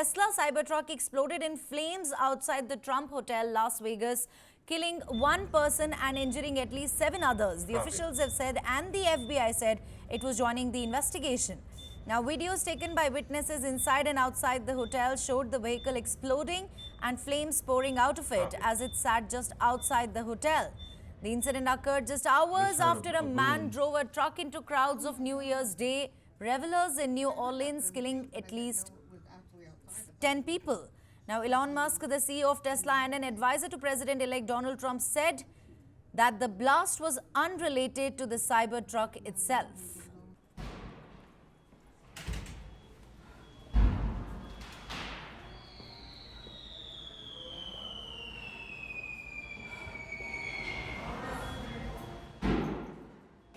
Tesla Cybertruck exploded in flames outside the Trump Hotel, Las Vegas, killing one person and injuring at least 7 others. The officials have said, and the FBI said, it was joining the investigation. Now, videos taken by witnesses inside and outside the hotel showed the vehicle exploding and flames pouring out of it as it sat just outside the hotel. The incident occurred just hours after a man drove a truck into crowds of New Year's Day revelers in New Orleans, killing at least 10 people. Now, Elon Musk, the CEO of Tesla and an advisor to President-elect Donald Trump, said that the blast was unrelated to the Cybertruck itself.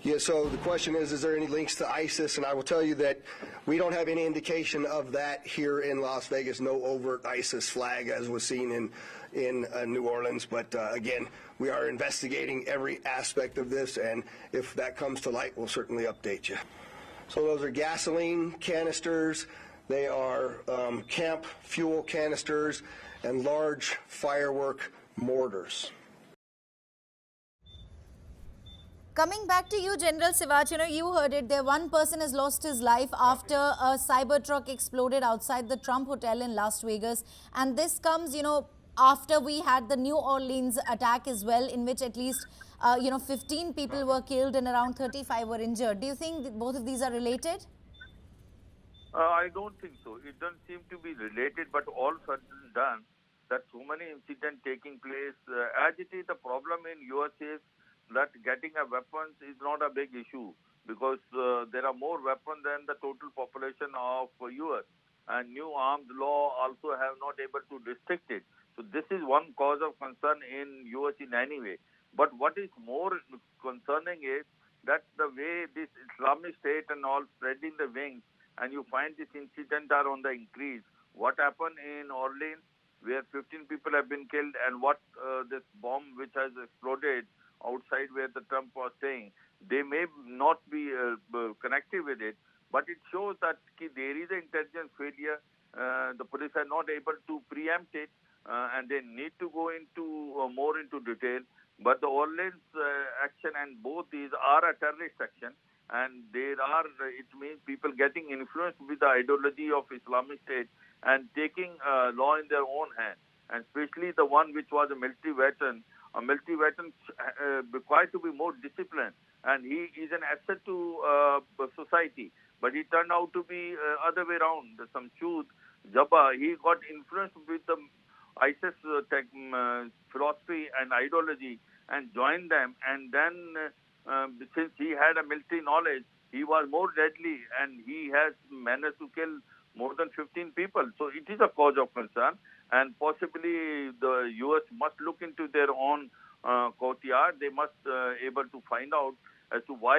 Yeah, so the question is there any links to ISIS? And I will tell you that we don't have any indication of that here in Las Vegas, no overt ISIS flag as was seen in New Orleans. But again, we are investigating every aspect of this, and if that comes to light, we'll certainly update you. So those are gasoline canisters, they are camp fuel canisters, and large firework mortars. Coming back to you, General Sivach, you heard it there. One person has lost his life after a Cybertruck exploded outside the Trump Hotel in Las Vegas. And this comes, after we had the New Orleans attack as well, in which at least, 15 people were killed and around 35 were injured. Do you think that both of these are related? I don't think so. It doesn't seem to be related, but all said and done, that so many incidents taking place. As it is, the problem in US is that getting a weapons is not a big issue because there are more weapons than the total population of US, and new arms law also have not able to restrict it. So this is one cause of concern in US in any way. But what is more concerning is that the way this Islamic State and all spreading the wings, and you find this incident are on the increase. What happened in Orleans, where 15 people have been killed, and what this bomb which has exploded outside where the Trump was staying, they may not be connected with it, but it shows that there is an intelligence failure. The police are not able to preempt it, and they need to go into more into detail. But the Orleans action and both these are a terrorist action, and there are, it means people getting influenced with the ideology of Islamic State and taking law in their own hand, and especially the one which was a military veteran. A military veteran required to be more disciplined, and he is an asset to society. But he turned out to be other way around. Some Shud, Jabba, he got influenced with the ISIS philosophy and ideology and joined them. And then since he had a military knowledge, he was more deadly, and he has managed to kill more than 15 people. So it is a cause of concern. And possibly the U.S. must look into their own courtyard. They must able to find out as to why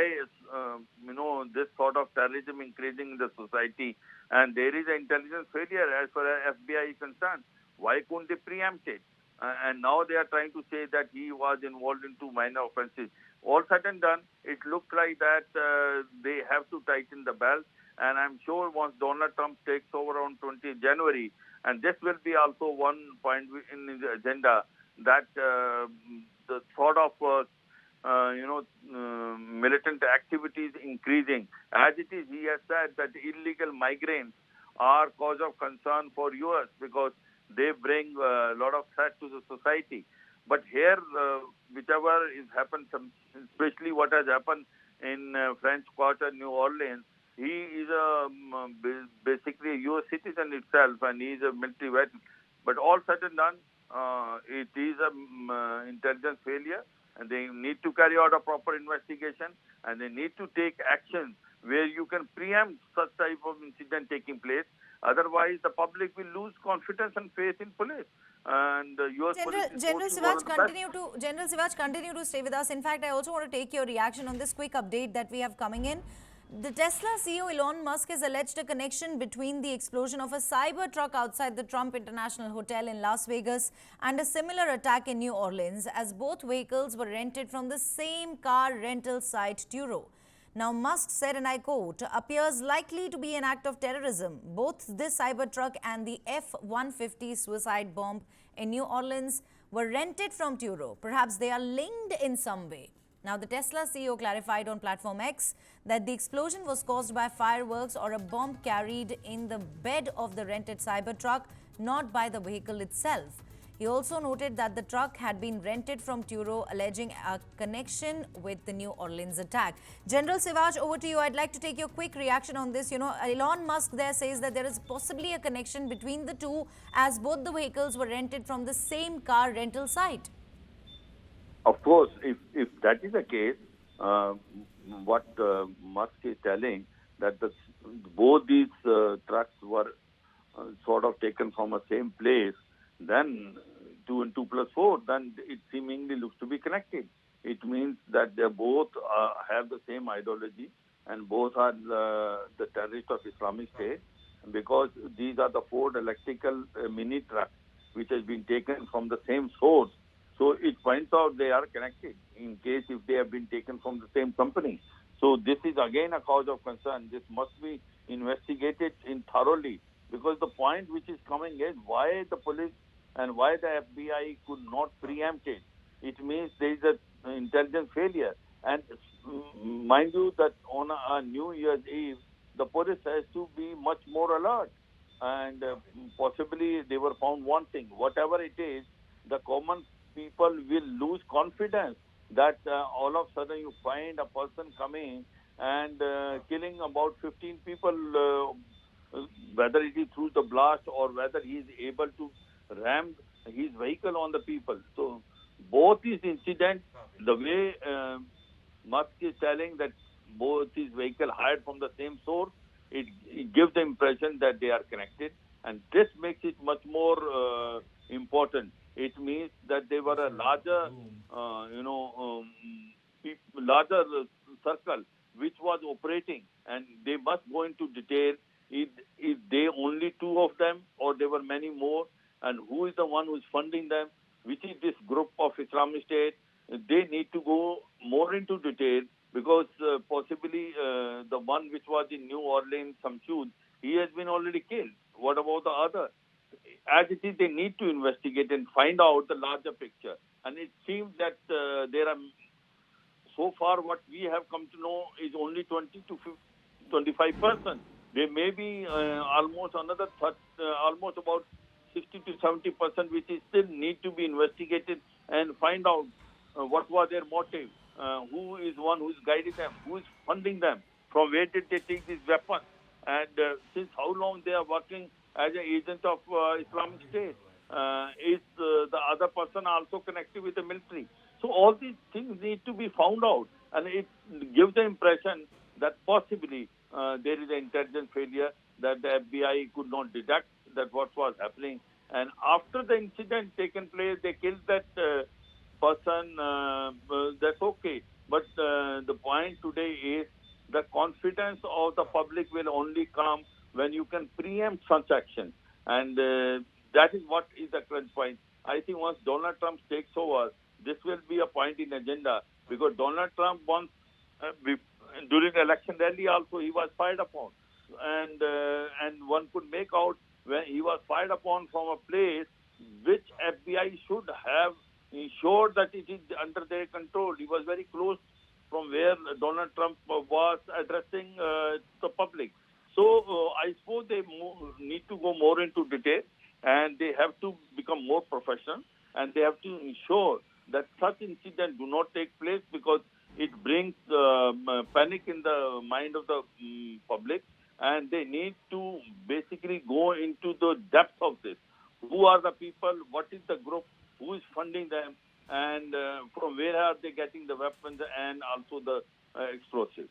this sort of terrorism increasing in the society. And there is an intelligence failure as far as FBI is concerned. Why couldn't they preempt it? And now they are trying to say that he was involved in 2 minor offenses. All said and done, it looks like that they have to tighten the belt. And I'm sure once Donald Trump takes over on 20th January, and this will be also one point in the agenda, that the sort of militant activities increasing. As it is, he has said that illegal migrants are cause of concern for US because they bring a lot of threat to the society. But here, whichever is happened, especially what has happened in French Quarter, New Orleans, he is basically a U.S. citizen itself, and he is a military veteran. But all said and done, it is an intelligence failure, and they need to carry out a proper investigation, and they need to take action where you can preempt such type of incident taking place. Otherwise, the public will lose confidence and faith in police. And the U.S. General Sivach, continue to stay with us. In fact, I also want to take your reaction on this quick update that we have coming in. The Tesla CEO Elon Musk has alleged a connection between the explosion of a Cybertruck outside the Trump International Hotel in Las Vegas and a similar attack in New Orleans, as both vehicles were rented from the same car rental site, Turo. Now, Musk said, and I quote, appears likely to be an act of terrorism. Both this Cybertruck and the F-150 suicide bomb in New Orleans were rented from Turo. Perhaps they are linked in some way. Now, the Tesla CEO clarified on Platform X that the explosion was caused by fireworks or a bomb carried in the bed of the rented Cybertruck, not by the vehicle itself. He also noted that the truck had been rented from Turo, alleging a connection with the New Orleans attack. General Sivaj, over to you. I'd like to take your quick reaction on this. Elon Musk there says that there is possibly a connection between the two, as both the vehicles were rented from the same car rental site. Of course, if that is the case, what Musk is telling, that both these trucks were sort of taken from the same place, then 2 and 2 plus 4, then it seemingly looks to be connected. It means that they both have the same ideology and both are the terrorists of Islamic State, because these are the Ford electrical mini trucks which has been taken from the same source. So it points out they are connected in case if they have been taken from the same company. So this is again a cause of concern. This must be investigated thoroughly, because the point which is coming is why the police and why the FBI could not preempt it. It means there is an intelligence failure. And mind you that on a New Year's Eve, the police has to be much more alert. And possibly they were found wanting. Whatever it is, the common people will lose confidence that all of a sudden you find a person coming and killing about 15 people, whether it is through the blast or whether he is able to ram his vehicle on the people. So both these incidents, the way Musk is telling that both his vehicle hired from the same source, it gives the impression that they are connected, and this makes it much more important. It means that they were a larger, larger circle which was operating, and they must go into detail. Is they only 2 of them, or there were many more, and who is the one who is funding them? Which is this group of Islamic State? They need to go more into detail, because possibly the one which was in New Orleans, Samsud, he has been already killed. What about the other? As it is, they need to investigate and find out the larger picture. And it seems that there are, so far what we have come to know is only 20 to 25%. There may be almost another almost about 60 to 70%, which is still need to be investigated and find out what was their motive, who is one who is guiding them, who is funding them, from where did they take these weapons, and since how long they are working as an agent of Islamic State. Is the other person also connected with the military? So all these things need to be found out, and it gives the impression that possibly there is an intelligence failure, that the FBI could not detect that what was happening. And after the incident taken place, they killed that person. That's okay. But the point today is the confidence of the public will only come when you can preempt such action. And that is what is the current point. I think once Donald Trump takes over, this will be a point in agenda, because Donald Trump once, during the election rally also, he was fired upon. And one could make out when he was fired upon from a place which FBI should have ensured that it is under their control. He was very close from where Donald Trump was addressing the public. So I suppose they need to go more into detail, and they have to become more professional, and they have to ensure that such incidents do not take place, because it brings panic in the mind of the public, and they need to basically go into the depth of this. Who are the people? What is the group? Who is funding them? And from where are they getting the weapons and also the explosives?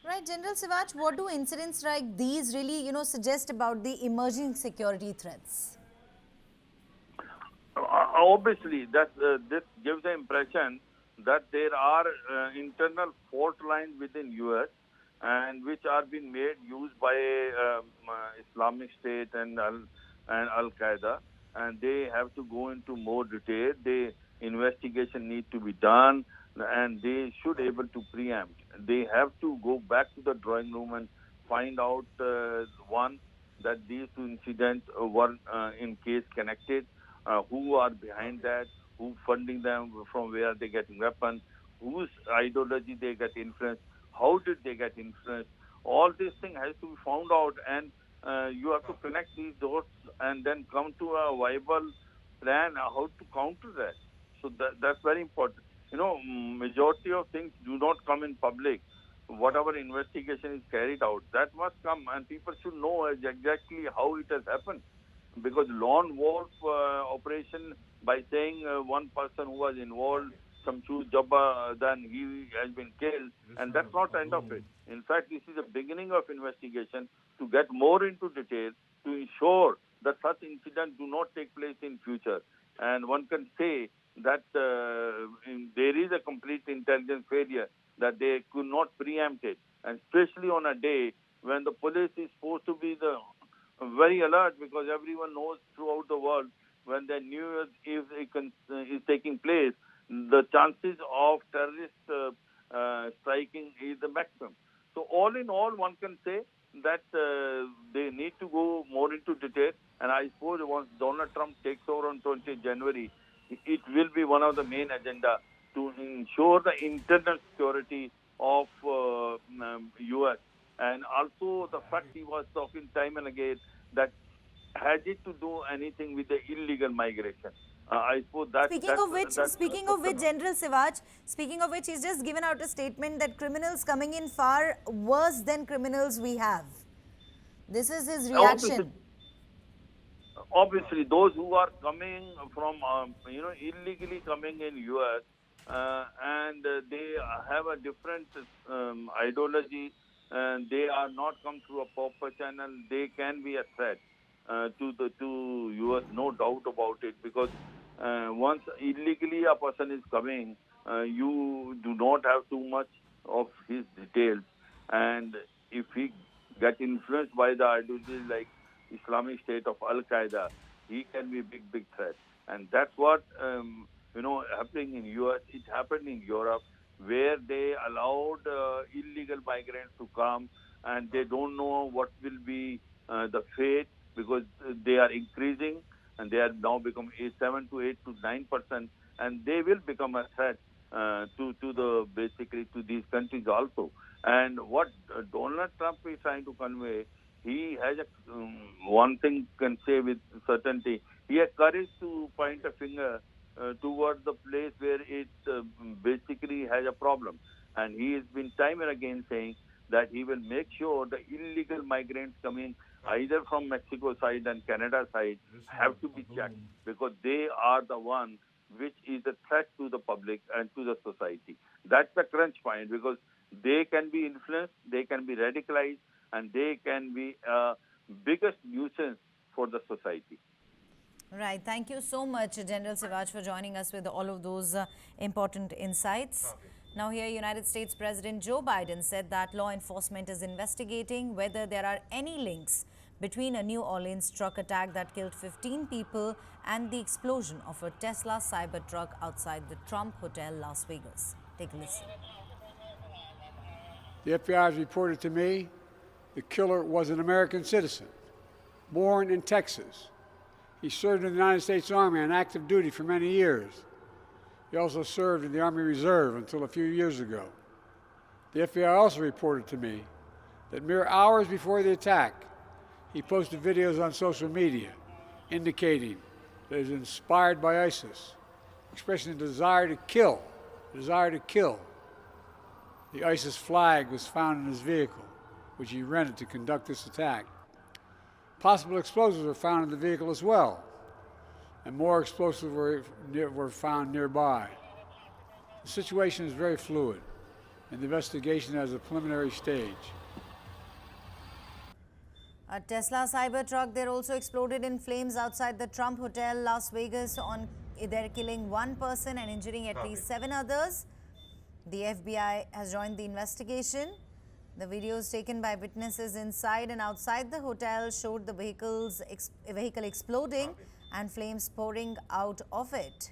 Right, General Sivaj, what do incidents like these really, suggest about the emerging security threats? Obviously, that this gives the impression that there are internal fault lines within U.S. and which are being made used by Islamic State and Al Qaeda, and they have to go into more detail. The investigation need to be done. and they should able to preempt. They have to go back to the drawing room and find out one, that these two incidents were in case connected, who are behind that, who funding them, from where they getting weapons, whose ideology they get influenced, how did they get influenced. All these things has to be found out, and you have to connect these dots and then come to a viable plan how to counter that. So that's very important. Majority of things do not come in public. Whatever investigation is carried out, that must come, and people should know exactly how it has happened. Because lone wolf operation, by saying one person who was involved, some choose jabba, then he has been killed, and that's not the end of it. In fact, this is the beginning of investigation to get more into detail to ensure that such incidents do not take place in future. And one can say that there is a complete intelligence failure, that they could not preempt it, and especially on a day when the police is supposed to be the very alert, because everyone knows throughout the world when the New Year's Eve is taking place, the chances of terrorist striking is the maximum. So all in all, one can say that they need to go more into detail. And I suppose once Donald Trump takes over on 20th January, it will be one of the main agenda to ensure the internal security of U.S. And also the fact he was talking time and again that has it to do anything with the illegal migration. I suppose that. Speaking of which, General Sivaj, speaking of which, he's just given out a statement that criminals coming in far worse than criminals we have. This is his reaction. Obviously, those who are coming from, illegally coming in U.S. And they have a different ideology, and they are not come through a proper channel, they can be a threat to U.S., no doubt about it. Because once illegally a person is coming, you do not have too much of his details, and if he get influenced by the ideology like Islamic State of Al Qaeda, he can be a big threat. And that's what happening in US. It happened in Europe, where they allowed illegal migrants to come, and they don't know what will be the fate, because they are increasing, and they are now become 7 to 8 to 9%, and they will become a threat to basically to these countries also. And what Donald Trump is trying to convey, he has one thing can say with certainty. He has courage to point a finger towards the place where it basically has a problem. And he has been time and again saying that he will make sure the illegal migrants coming either from Mexico side and Canada side have to be checked, because they are the one which is a threat to the public and to the society. That's the crunch point, because they can be influenced, they can be radicalized, and they can be biggest nuisance for the society. Right. Thank you so much, General Sivaj, for joining us with all of those important insights. Now here, United States President Joe Biden said that law enforcement is investigating whether there are any links between a New Orleans truck attack that killed 15 people and the explosion of a Tesla Cybertruck outside the Trump Hotel, Las Vegas. Take a listen. The FBI has reported to me the killer was an American citizen, born in Texas. He served in the United States Army on active duty for many years. He also served in the Army Reserve until a few years ago. The FBI also reported to me that mere hours before the attack, he posted videos on social media indicating that he was inspired by ISIS, expressing a desire to kill. The ISIS flag was found in his vehicle, which he rented to conduct this attack. Possible explosives were found in the vehicle as well, and more explosives were found nearby. The situation is very fluid, and the investigation is at a preliminary stage. A Tesla Cybertruck there also exploded in flames outside the Trump Hotel, Las Vegas. They're killing one person and injuring at least 7 others. The FBI has joined the investigation. The videos taken by witnesses inside and outside the hotel showed the vehicle exploding and flames pouring out of it.